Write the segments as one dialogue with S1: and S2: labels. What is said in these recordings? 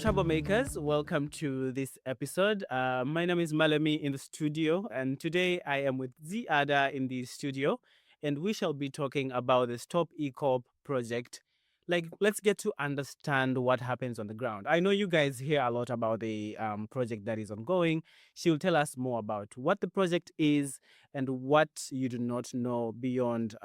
S1: troublemakers, welcome to this episode. My name is Malami in the studio, and today I am with Ziada in the studio, and we shall be talking about the Stop EACOP project. Like, let's get to understand what happens on the ground. I know you guys hear a lot about the project that is ongoing. She'll tell us more about what the project is and what you do not know beyond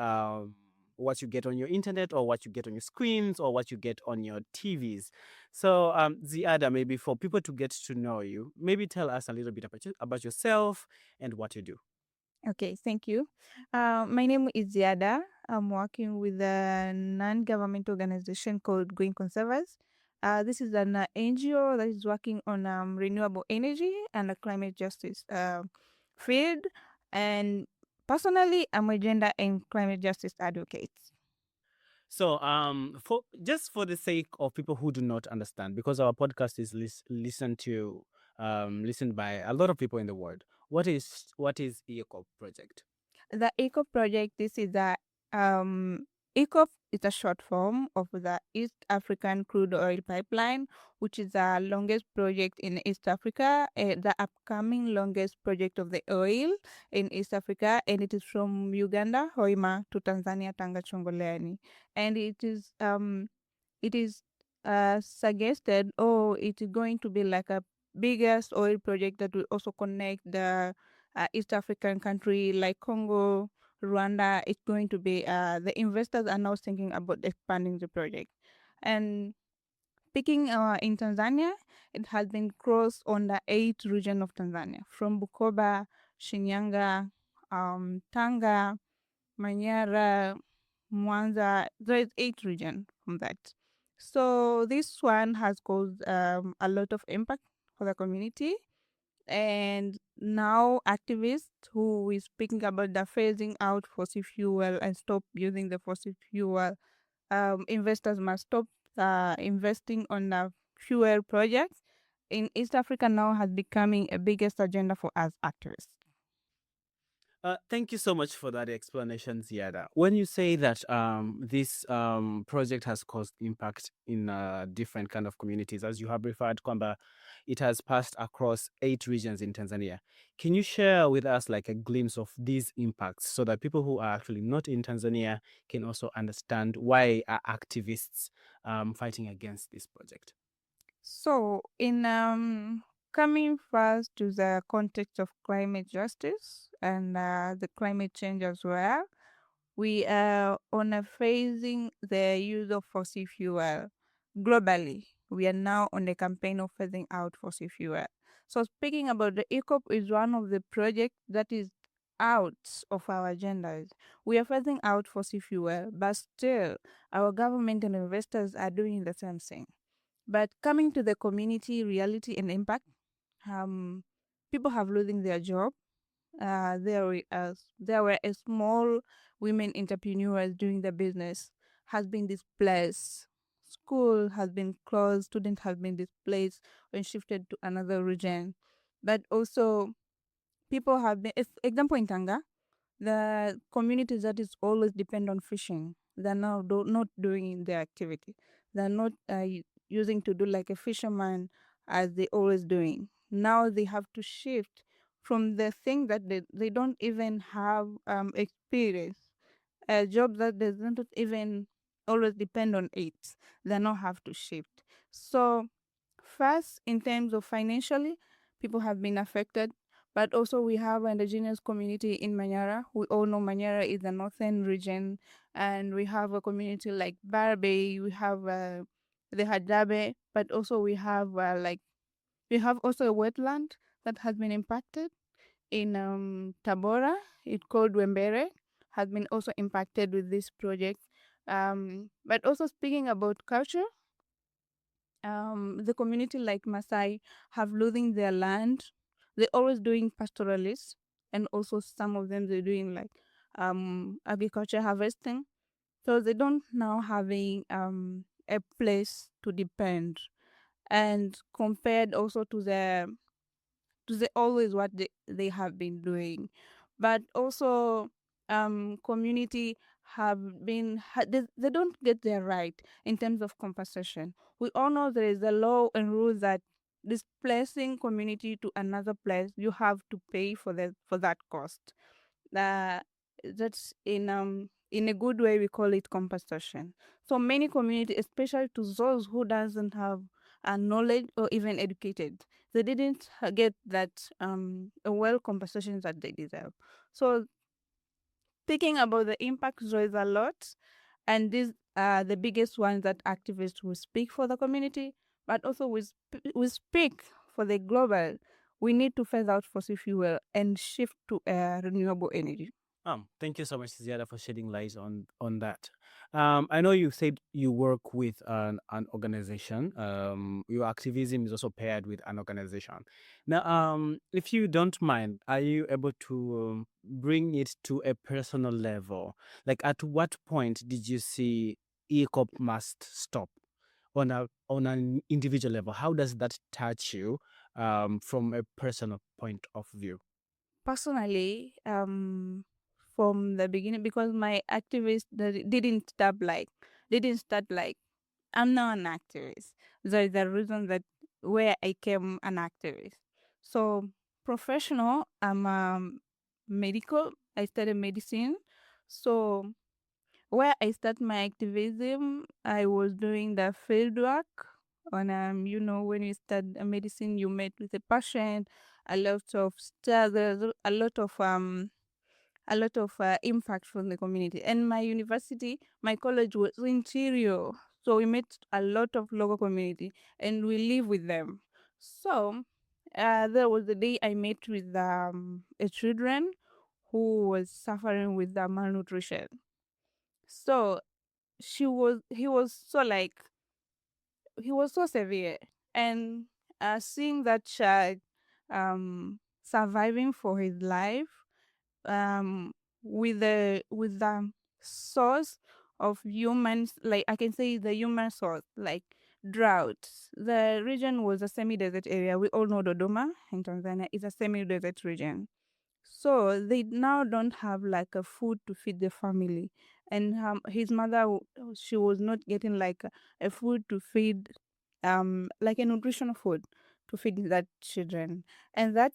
S1: what you get on your internet or what you get on your screens or what you get on your TVs. So, Ziada, maybe for people to get to know you, maybe tell us a little bit about yourself and what you do.
S2: Okay, thank you. My name is Ziada. I'm working with a non-government organization called Green Conservers. This is an NGO that is working on renewable energy and a climate justice field. And personally, I'm a gender and climate justice advocate.
S1: So, for just for the sake of people who do not understand, because our podcast is listened by a lot of people in the world. What is EACOP project?
S2: The ECO project, this is a ECOP is a short form of the East African Crude Oil Pipeline, which is the longest project in East Africa, the upcoming longest project of the oil in East Africa, and it is from Uganda, Hoima, to Tanzania, Tanga, Chongoleani, and it is suggested, it is going to be like a biggest oil project that will also connect the East African country like Congo, Rwanda. It's going to be the investors are now thinking about expanding the project. And speaking in Tanzania, it has been crossed on the 8 region of Tanzania from Bukoba, Shinyanga, Tanga, Manyara, Mwanza. There is 8 region from that. So this one has caused a lot of impact for the community, and now activists who is speaking about the phasing out fossil fuel and stop using the fossil fuel, investors must stop investing on the fuel projects in East Africa now has becoming a biggest agenda for us activists.
S1: Thank you so much for that explanation, Ziada. When you say that this project has caused impact in different kind of communities, as you have referred, Kwamba, it has passed across 8 regions in Tanzania. Can you share with us like a glimpse of these impacts so that people who are actually not in Tanzania can also understand why are activists fighting against this project?
S2: So, in coming first to the context of climate justice and the climate change as well, we are on a phasing the use of fossil fuel globally. We are now on a campaign of phasing out fossil fuel. So, speaking about the ECOP is one of the projects that is out of our agendas. We are phasing out fossil fuel, but still, our government and investors are doing the same thing. But coming to the community reality and impact, people have losing their job. There were a small women entrepreneurs doing the business has been displaced. School has been closed. Students have been displaced and shifted to another region. But also, people have been. Example in Tanga, the communities that is always depend on fishing, they're now not doing their activity. They're not using to do like a fisherman as they always doing. Now they have to shift from the thing that they don't even have experience, a job that they don't even always depend on it. They now have to shift. So first, in terms of financially, people have been affected, but also we have an indigenous community in Manyara. We all know Manyara is the northern region, and we have a community like Barbe, we have the Hadabe, but also we have also a wetland that has been impacted in Tabora. It's called Wembere, has been also impacted with this project. But also speaking about culture, the community like Maasai have losing their land. They're always doing pastoralists, and also some of them they're doing like agriculture harvesting. So they don't now having a place to depend. And compared also to the always what they have been doing, but also community they don't get their right in terms of compensation. We all know there is a law and rule that displacing community to another place, you have to pay for that cost. uh, that's in a good way we call it compensation. So many community, especially to those who doesn't have knowledge or even educated, they didn't get that well compensation that they deserve. So thinking about the impact, there is a lot, and these are the biggest ones that activists will speak for the community, but also we speak for the global. We need to phase out fossil fuel and shift to renewable energy.
S1: Thank you so much, Ziada, for shedding light on that. I know you said you work with an organization. Your activism is also paired with an organization. Now, if you don't mind, are you able to bring it to a personal level? Like, at what point did you see EACOP must stop on an individual level? How does that touch you from a personal point of view?
S2: Personally, from the beginning, because my activist didn't start like I'm not an activist. There is a reason that where I came an activist. So professional, I'm medical. I studied medicine. So where I start my activism, I was doing the field work on when you study medicine, you met with a patient, a lot of stuff, there's a lot of impact from the community. And my university, my college was interior, so we met a lot of local community, and we live with them. So there was the day I met with a children who was suffering with the malnutrition. So he was so like he was so severe, and seeing that child surviving for his life, um with the source of humans, like I can say the human source, like drought. The region was a semi-desert area. We all know Dodoma in Tanzania is a semi-desert region. So they now don't have like a food to feed the family, and his mother, she was not getting like a food to feed, like a nutritional food to feed that children, and that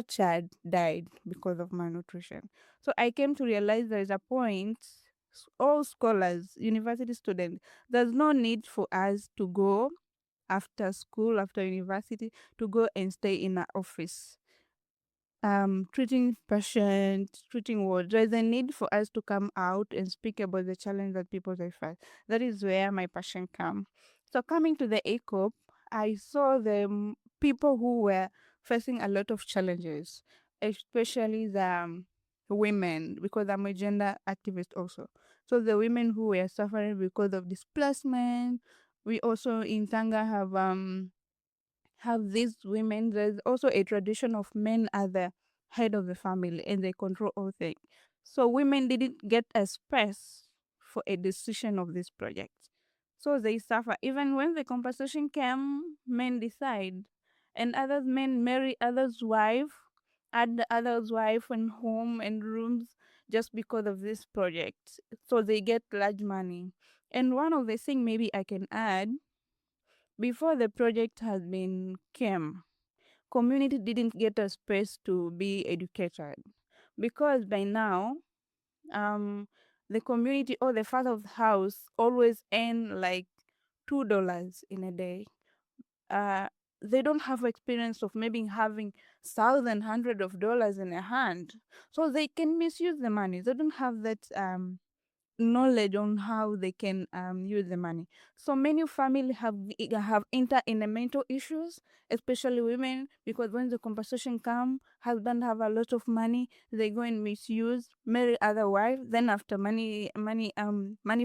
S2: child died because of malnutrition. So I came to realize there is a point. All scholars, university students, there's no need for us to go after school, after university, to go and stay in an office treating patients, treating wards. There is a need for us to come out and speak about the challenge that people they face. That is where my passion come. So coming to the EACOP, I saw the people who were facing a lot of challenges, especially the women, because I'm a gender activist also. So the women who were suffering because of displacement. We also in Tanga have these women. There's also a tradition of men as the head of the family and they control all things. So women didn't get a space for a decision of this project. So they suffer. Even when the compensation came, men decide. And others men marry others' wife, add the others' wife and home and rooms just because of this project. So they get large money. And one of the things maybe I can add, before the project has been came, community didn't get a space to be educated, because by now, um, the community or the father of the house always earn like $2 in a day. Uh, they don't have experience of maybe having thousand, hundred of dollars in a hand, so they can misuse the money. They don't have that knowledge on how they can use the money. So many families have enter in a mental issues, especially women, because when the compensation come, husband have a lot of money, they go and misuse, marry other wife. Then after money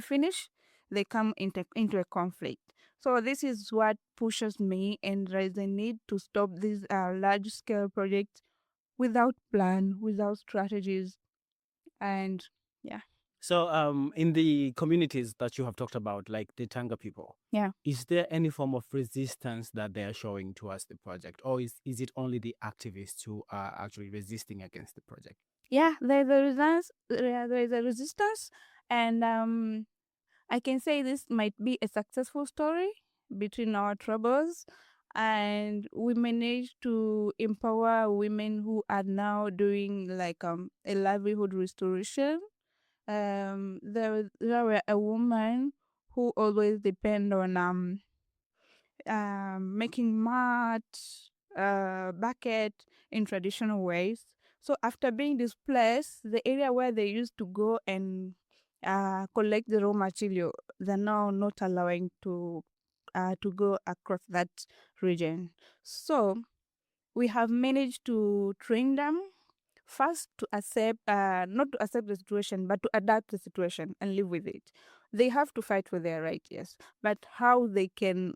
S2: finish, they come into a conflict. So this is what pushes me, and there is a need to stop these large scale projects without plan, without strategies, and yeah.
S1: So, in the communities that you have talked about, like the Tanga people,
S2: Yeah.
S1: is there any form of resistance that they are showing towards the project, or is it only the activists who are actually resisting against the project?
S2: Yeah, there's a resistance, there is a resistance, And I can say this might be a successful story between our troubles, and we managed to empower women who are now doing like a livelihood restoration. There were a woman who always depend on making mat, bucket in traditional ways. So after being displaced, the area where they used to go and collect the raw material, they're now not allowing to go across that region. So we have managed to train them first to accept, not to accept the situation, but to adapt the situation and live with it. They have to fight for their right, yes, but how they can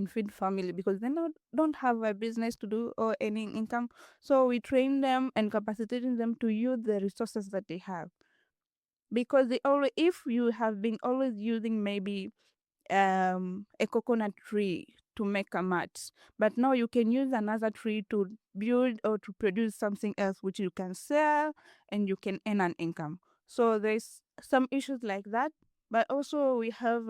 S2: feed family because they don't have a business to do or any income. So we train them and capacitating them to use the resources that they have, because they always, if you have been always using maybe a coconut tree to make a mat, but now you can use another tree to build or to produce something else which you can sell and you can earn an income. So there's some issues like that, but also we have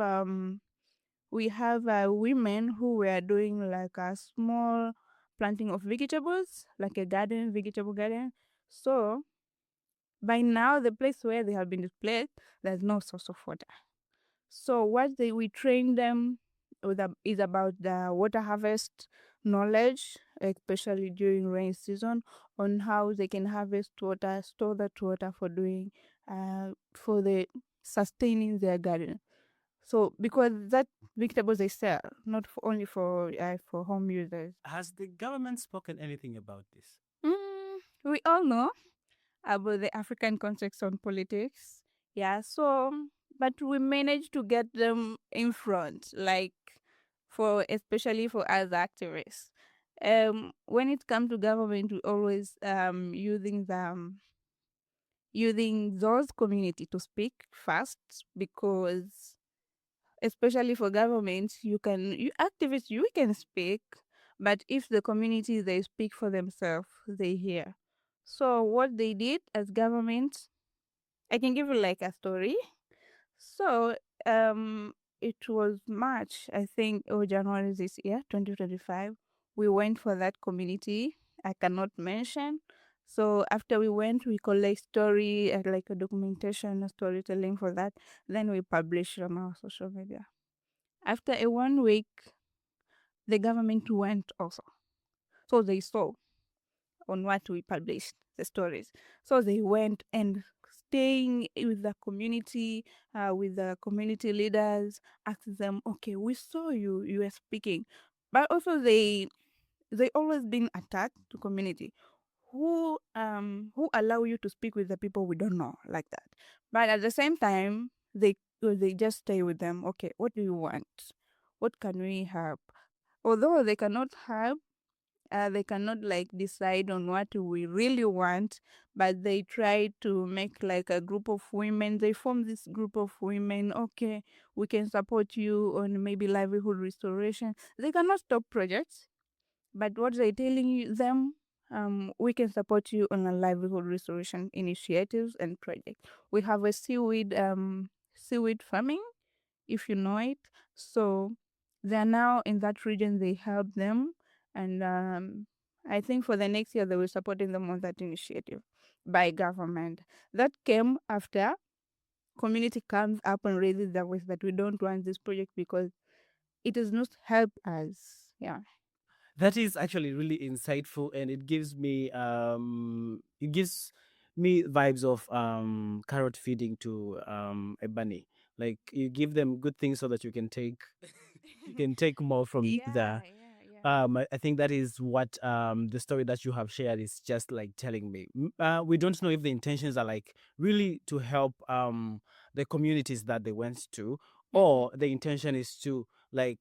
S2: women who were doing like a small planting of vegetables, like a garden, vegetable garden. So by now the place where they have been displaced, there's no source of water. So what we train them with is about the water harvest knowledge, especially during rain season, on how they can harvest water, store that water for doing, for the sustaining their garden. So because that vegetables they sell, not for, only for home users.
S1: Has the government spoken anything about this?
S2: We all know about the African context on politics. Yeah, so but we managed to get them in front, like for especially for us activists. When it comes to government, we always using those community to speak first, because especially for government, you activists you can speak, but if the community they speak for themselves, they hear. So what they did as government, I can give you like a story. So it was March, I think, or January this year, 2025. We went for that community. I cannot mention. So after we went, we collect story, like a documentation, a storytelling for that. Then we publish on our social media. After a 1 week, the government went also. So they saw on what we published, the stories. So they went and staying with the community leaders, asked them, okay, we saw you were speaking. But also they always been attacked to community. Who allow you to speak with the people we don't know like that? But at the same time, they just stay with them. Okay, what do you want? What can we help? Although they cannot like decide on what we really want, but they try to make like a group of women. They form this group of women. Okay, we can support you on maybe livelihood restoration. They cannot stop projects, but what they telling them, we can support you on a livelihood restoration initiatives and project. We have a seaweed farming, if you know it. So they are now in that region. They help them, and I think for the next year they will supporting them on that initiative by government. That came after community comes up and raises their voice that we don't want this project because it does not help us. Yeah.
S1: That is actually really insightful, and it gives me vibes of carrot feeding to a bunny. Like you give them good things so that you can take more from
S2: Yeah,
S1: there.
S2: yeah, yeah.
S1: I think that is what the story that you have shared is just like telling me. We don't know if the intentions are like really to help the communities that they went to,
S2: Mm-hmm.
S1: or the intention is to like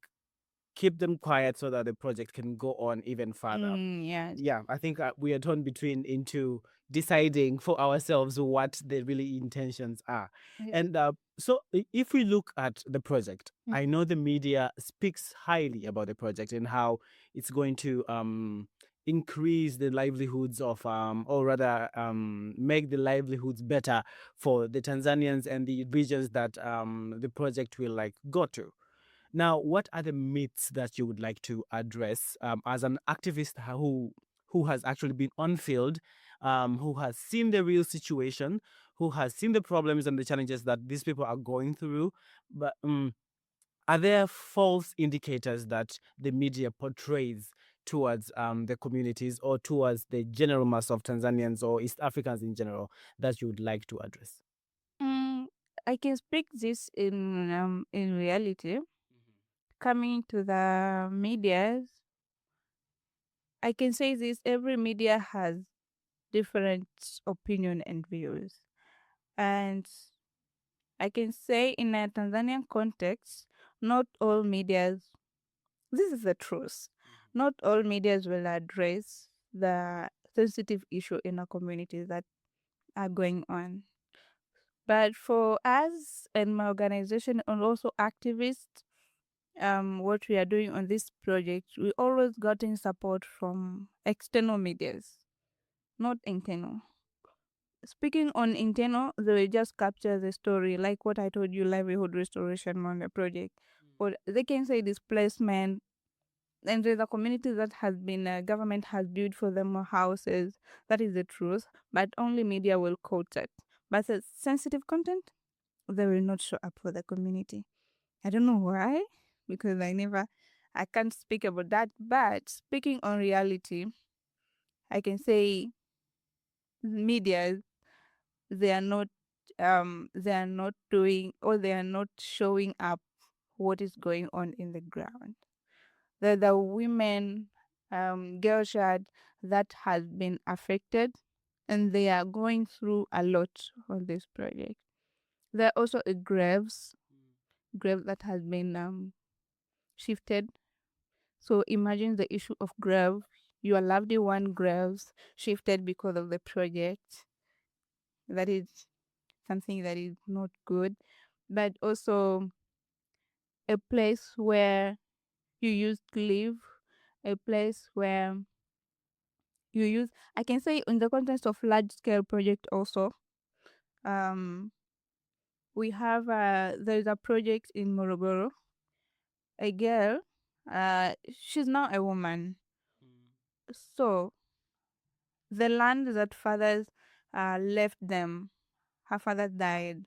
S1: keep them quiet so that the project can go on even further.
S2: Yes.
S1: Yeah, I think we are torn between into deciding for ourselves what the really intentions are.
S2: Yes.
S1: And if we look at the project,
S2: Mm.
S1: I know the media speaks highly about the project and how it's going to increase the livelihoods of, or rather, make the livelihoods better for the Tanzanians and the regions that the project will like go to. Now, what are the myths that you would like to address as an activist who has actually been on field, who has seen the real situation, who has seen the problems and the challenges that these people are going through? But are there false indicators that the media portrays towards the communities or towards the general mass of Tanzanians or East Africans in general that you would like to address?
S2: Mm, I can speak this in reality. Coming to the medias, I can say this: every media has different opinion and views, and I can say in a Tanzanian context, not all medias. This is the truth. Not all medias will address the sensitive issue in our communities that are going on. But for us and my organization and also activists, what we are doing on this project, we always gotten support from external medias, not internal. Speaking on internal, they will just capture the story, like what I told you, livelihood restoration on the project. Or they can say displacement, and there's a community that has been government has built for them houses. That is the truth, but only media will quote it. But the sensitive content, they will not show up for the community. I don't know why, because I can't speak about that. But speaking on reality, I can say media, they are not they are not doing, or they are not showing up what is going on in the ground. The women, girl child that has been affected, and they are going through a lot on this project. There are also a grave that has been shifted. So imagine the issue of grave. Your loved one graves shifted because of the project. That is something that is not good. But also a place where you used to live, a place where you use, I can say in the context of large scale project also, um we have there's a project in Morogoro. A girl, she's now a woman. So the land that fathers left them, her father died.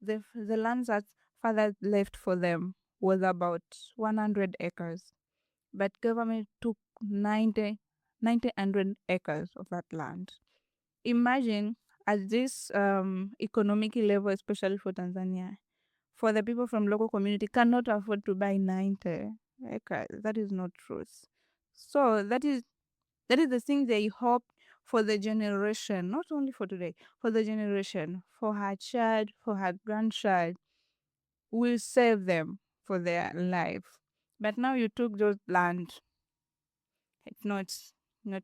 S2: The land that father left for them was about 100 acres, but government took 100 acres of that land. Imagine at this economic level, especially for Tanzania, for the people from local community cannot afford to buy 90 acres. That is not truth. So that is the thing they hope for the generation, not only for today, for the generation, for her child, for her grandchild, will save them for their life. But now you took those land, it's not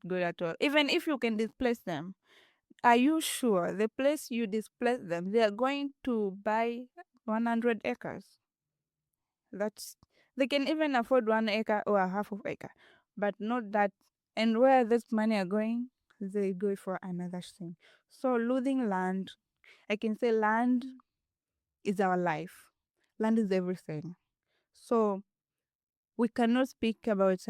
S2: good at all. Even if you can displace them, are you sure the place you displace them, they are going to buy 100 acres? That's they can even afford 1 acre or a half of acre, but not that. And where this money are going, they go for another thing. So losing land, I can say land is our life. Land is everything. So we cannot speak about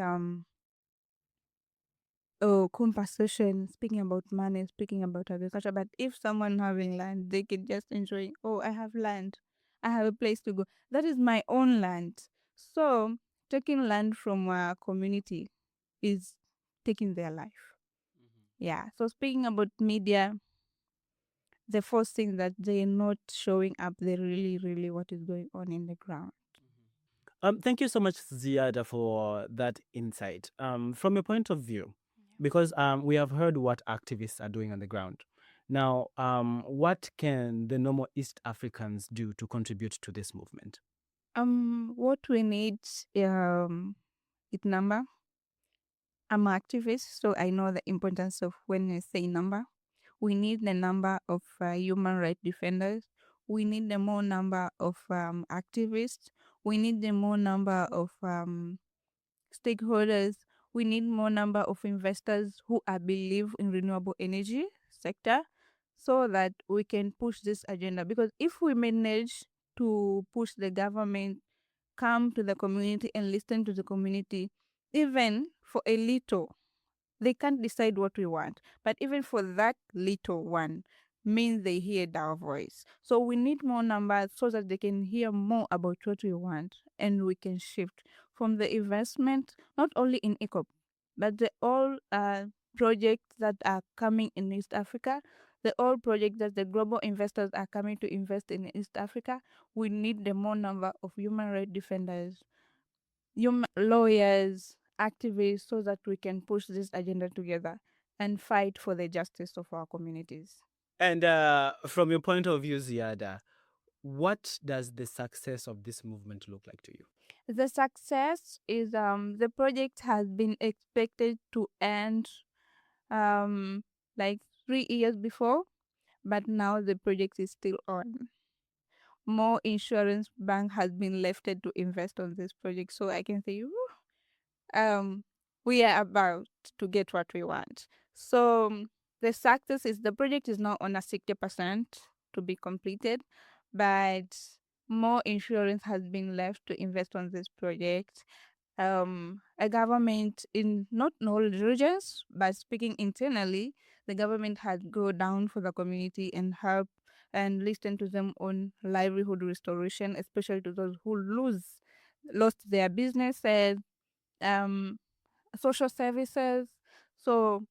S2: compensation, speaking about money, speaking about agriculture. But if someone having land, they can just enjoy. Oh, I have land. I have a place to go. That is my own land. So taking land from a community is taking their life. Yeah. So speaking about media, the first thing that they're not showing up, they really, really what is going on in the ground.
S1: Thank you so much, Ziada, for that insight. From your point of view, because we have heard what activists are doing on the ground. Now, what can the normal East Africans do to contribute to this movement?
S2: What we need is number. I'm an activist, so I know the importance of when I say number. We need the number of human rights defenders. We need the more number of activists. We need the more number of stakeholders. We need more number of investors who are believe in renewable energy sector so that we can push this agenda. Because if we manage to push the government, come to the community and listen to the community, even for a little, they can't decide what we want. But even for that little one, means they hear our voice. So we need more numbers so that they can hear more about what we want and we can shift from the investment, not only in EACOP, but the all projects that are coming in East Africa, the all projects that the global investors are coming to invest in East Africa. We need the more number of human rights defenders, lawyers, activists, so that we can push this agenda together and fight for the justice of our communities.
S1: And from your point of view, Ziada, what does the success of this movement look like to you?
S2: The success is the project has been expected to end like 3 years before, but now the project is still on. More insurance bank has been lifted to invest on this project, so I can say um, we are about to get what we want. So the success is the project is now on a 60% to be completed, but more insurance has been left to invest on this project. A government in not all regions, but speaking internally, the government had go down for the community and help and listen to them on livelihood restoration, especially to those who lost their businesses, um, social services. So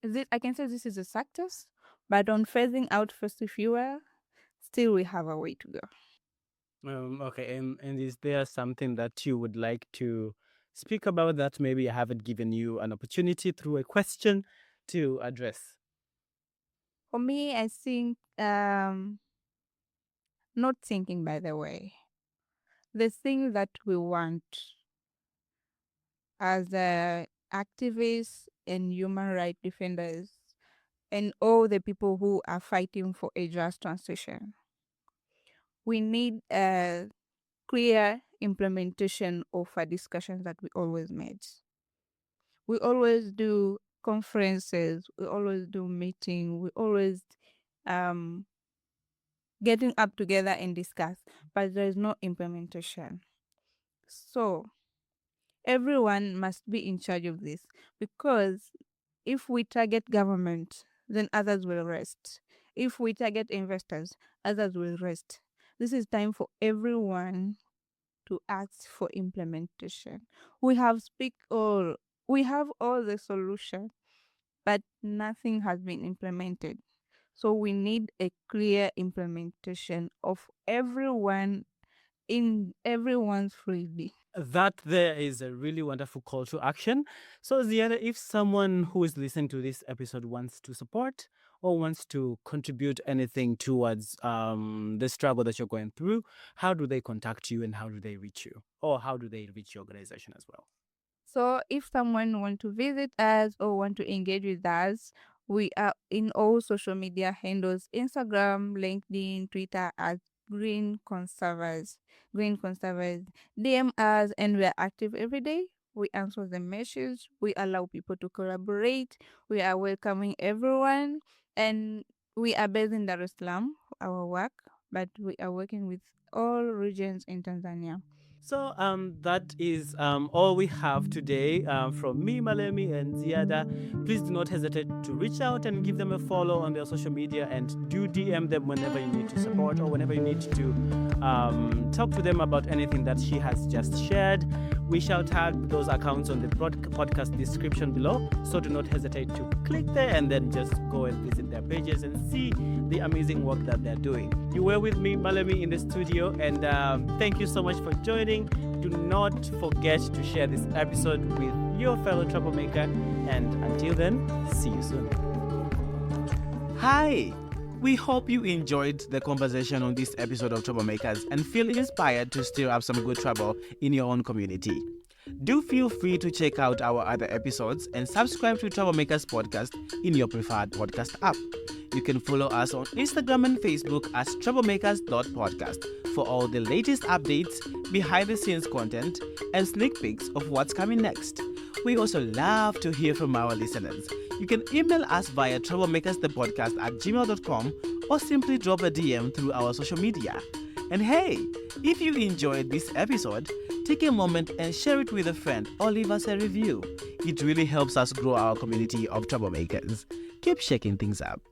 S2: this, I can say this is a success, but on phasing out fossil fuel, still we have a way to go.
S1: Okay, and is there something that you would like to speak about that maybe I haven't given you an opportunity through a question to address?
S2: For me, I think not thinking, by the way, the thing that we want as activists and human rights defenders and all the people who are fighting for a just transition, we need a clear implementation of a discussion that we always made. We always do conferences, we always do meeting, we always um, getting up together and discuss, but there is no implementation. So everyone must be in charge of this because if we target government, then others will rest. If we target investors, others will rest. This is time for everyone to ask for implementation. We have we have all the solution, but nothing has been implemented. So we need a clear implementation of everyone in everyone's freely.
S1: That there is a really wonderful call to action. So, Ziada, if someone who is listening to this episode wants to support or wants to contribute anything towards the struggle that you're going through, how do they contact you and how do they reach you? Or how do they reach your organization as well?
S2: So if someone want to visit us or want to engage with us, we are in all social media handles, Instagram, LinkedIn, Twitter as Green Conservers. Green Conservers. DM us and we are active every day. We answer the message. We allow people to collaborate. We are welcoming everyone. And we are based in Dar es Salaam, our work, but we are working with all regions in Tanzania.
S1: So that is all we have today from me, Malemi, and Ziada. Please do not hesitate to reach out and give them a follow on their social media and do DM them whenever you need to support or whenever you need to talk to them about anything that she has just shared. We shall tag those accounts on the podcast description below. So do not hesitate to click there and then just go and visit their pages and see the amazing work that they're doing. You were with me, Malemi, in the studio, and thank you so much for joining. Do not forget to share this episode with your fellow troublemaker. And until then, see you soon. Hi! We hope you enjoyed the conversation on this episode of Troublemakers and feel inspired to stir up some good trouble in your own community. Do feel free to check out our other episodes and subscribe to Troublemakers Podcast in your preferred podcast app. You can follow us on Instagram and Facebook as troublemakers.podcast for all the latest updates, behind the scenes content, and sneak peeks of what's coming next. We also love to hear from our listeners. You can email us via troublemakersthepodcast@gmail.com or simply drop a DM through our social media. And hey, if you enjoyed this episode, take a moment and share it with a friend or leave us a review. It really helps us grow our community of troublemakers. Keep shaking things up.